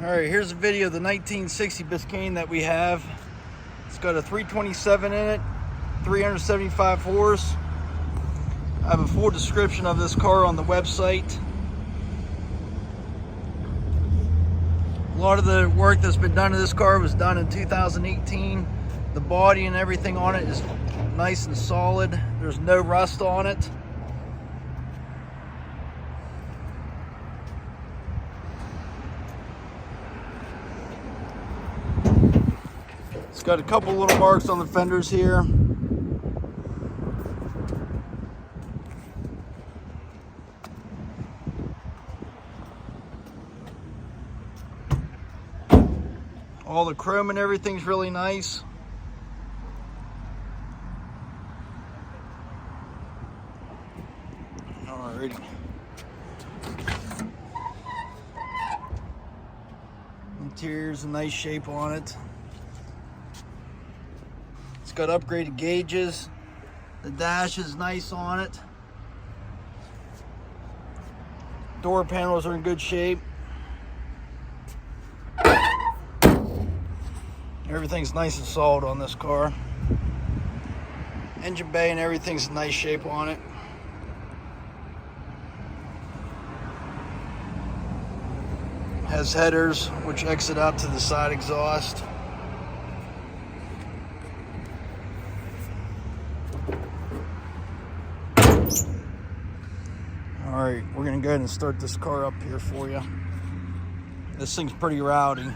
Alright, here's a video of the 1960 Biscayne that we have. It's got a 327 in it, 375 horse. I have a full description of this car on the website. A lot of the work that's been done to this car was done in 2018. The body and everything on it is nice and solid. There's no rust on it. It's got a couple little marks on the fenders here. All the chrome and everything's really nice. Alrighty. Interior's a nice shape on it. It's got upgraded gauges. The dash is nice on it. Door panels are in good shape. Everything's nice and solid on this car. Engine bay and everything's in nice shape on it. Has headers which exit out to the side exhaust. Alright, we're gonna go ahead and start this car up here for you. This thing's pretty rowdy.